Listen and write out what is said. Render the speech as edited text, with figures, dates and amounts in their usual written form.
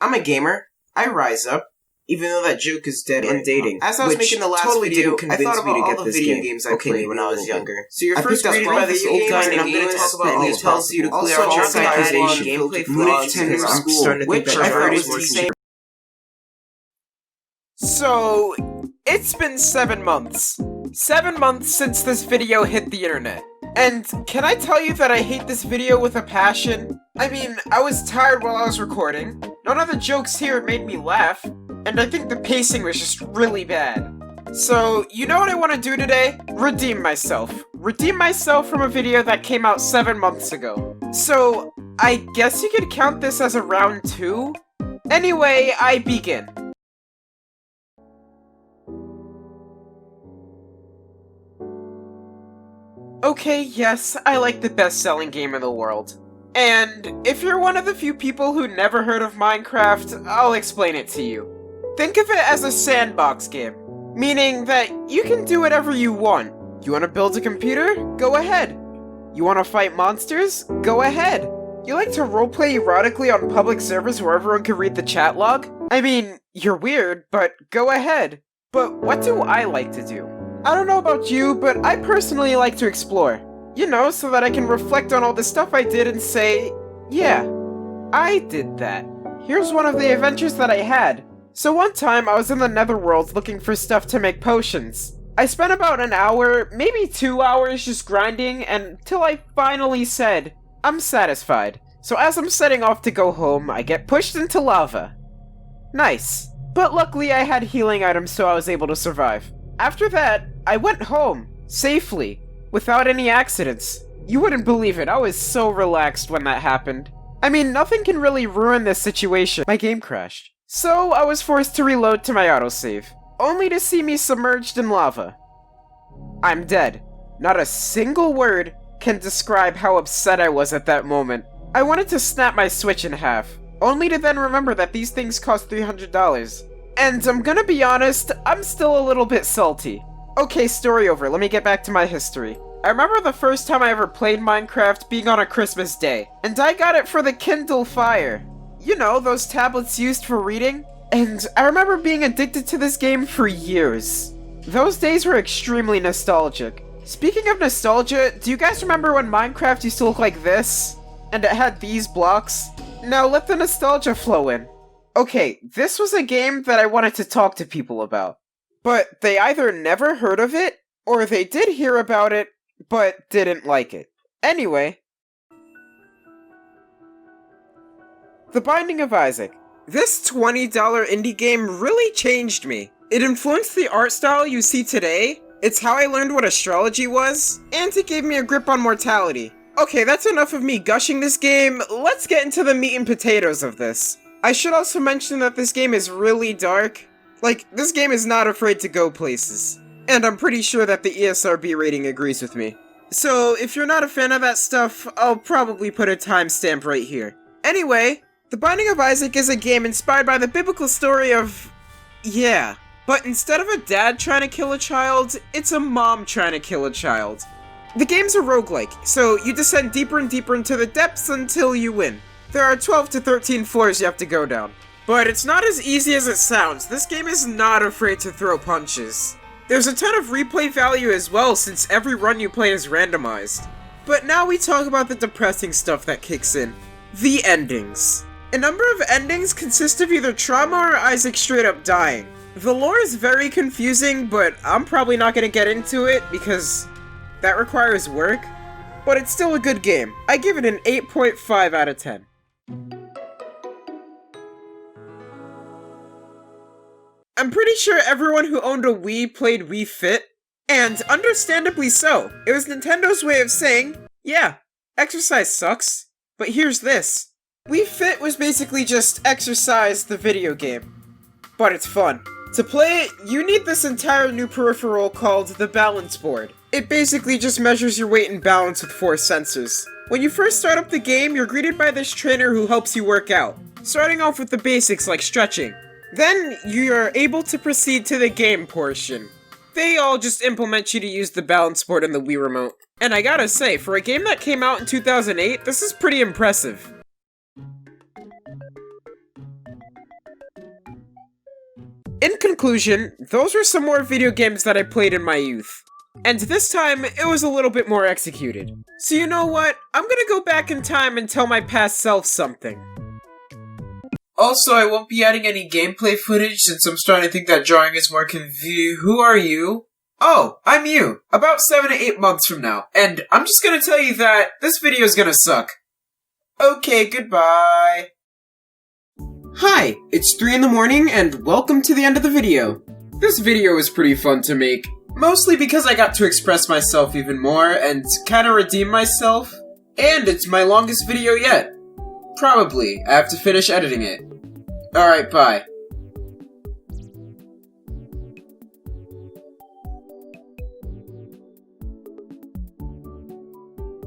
I'm a gamer. I rise up, even though that joke is dead and dating. As I was making the last video, I thought about all the video games I played when I was younger. So you're first reading by this old guy, and I'm going to talk about all tells you to clear all accusation, gameplay flaws, which I heard is insane. So, it's been 7 months. 7 months since this video hit the internet. And can I tell you that I hate this video with a passion? I mean, I was tired while I was recording. None of the jokes here made me laugh. And I think the pacing was just really bad. So, you know what I want to do today? Redeem myself. Redeem myself from a video that came out 7 months ago. So, I guess you could count this as a round 2? Anyway, I begin. Okay, yes, I like the best-selling game in the world. And if you're one of the few people who never heard of Minecraft, I'll explain it to you. Think of it as a sandbox game, meaning that you can do whatever you want. You want to build a computer? Go ahead. You want to fight monsters? Go ahead. You like to roleplay erotically on public servers where everyone can read the chat log? I mean, you're weird, but go ahead. But what do I like to do? I don't know about you, but I personally like to explore. You know, so that I can reflect on all the stuff I did and say, yeah, I did that. Here's one of the adventures that I had. So one time I was in the netherworld looking for stuff to make potions. I spent about an hour, maybe 2 hours just grinding until I finally said, I'm satisfied. So as I'm setting off to go home, I get pushed into lava. Nice. But luckily I had healing items so I was able to survive. After that, I went home, safely, without any accidents. You wouldn't believe it, I was so relaxed when that happened. I mean, nothing can really ruin this situation. My game crashed. So, I was forced to reload to my autosave, only to see me submerged in lava. I'm dead. Not a single word can describe how upset I was at that moment. I wanted to snap my Switch in half, only to then remember that these things cost $300. And I'm gonna be honest, I'm still a little bit salty. Okay, story over, let me get back to my history. I remember the first time I ever played Minecraft being on a Christmas day, and I got it for the Kindle Fire. You know, those tablets used for reading? And I remember being addicted to this game for years. Those days were extremely nostalgic. Speaking of nostalgia, do you guys remember when Minecraft used to look like this? And it had these blocks? Now let the nostalgia flow in. Okay, this was a game that I wanted to talk to people about. But they either never heard of it, or they did hear about it, but didn't like it. Anyway. The Binding of Isaac. This $20 indie game really changed me. It influenced the art style you see today, it's how I learned what astrology was, and it gave me a grip on mortality. Okay, that's enough of me gushing this game, let's get into the meat and potatoes of this. I should also mention that this game is really dark. Like, this game is not afraid to go places. And I'm pretty sure that the ESRB rating agrees with me. So, if you're not a fan of that stuff, I'll probably put a timestamp right here. Anyway, The Binding of Isaac is a game inspired by the biblical story of... yeah. But instead of a dad trying to kill a child, it's a mom trying to kill a child. The game's a roguelike, so you descend deeper and deeper into the depths until you win. There are 12 to 13 floors you have to go down. But it's not as easy as it sounds. This game is not afraid to throw punches. There's a ton of replay value as well, since every run you play is randomized. But now we talk about the depressing stuff that kicks in. The endings. A number of endings consist of either trauma or Isaac straight up dying. The lore is very confusing, but I'm probably not gonna get into it because that requires work. But it's still a good game. I give it an 8.5 out of 10. I'm pretty sure everyone who owned a Wii played Wii Fit, and understandably so. It was Nintendo's way of saying, yeah, exercise sucks, but here's this. Wii Fit was basically just exercise the video game, but it's fun. To play it, you need this entire new peripheral called the balance board. It basically just measures your weight and balance with 4 sensors. When you first start up the game, you're greeted by this trainer who helps you work out, starting off with the basics like stretching. Then, you're able to proceed to the game portion. They all just implement you to use the balance board and the Wii remote. And I gotta say, for a game that came out in 2008, this is pretty impressive. In conclusion, those were some more video games that I played in my youth. And this time, it was a little bit more executed. So you know what? I'm gonna go back in time and tell my past self something. Also, I won't be adding any gameplay footage since I'm starting to think that drawing is more convenient. Who are you? Oh, I'm you. About 7 to 8 months from now. And I'm just gonna tell you that this video is gonna suck. Okay, goodbye. Hi, it's 3 in the morning and welcome to the end of the video. This video was pretty fun to make. Mostly because I got to express myself even more and kinda redeem myself. And it's my longest video yet. Probably. I have to finish editing it. Alright, bye.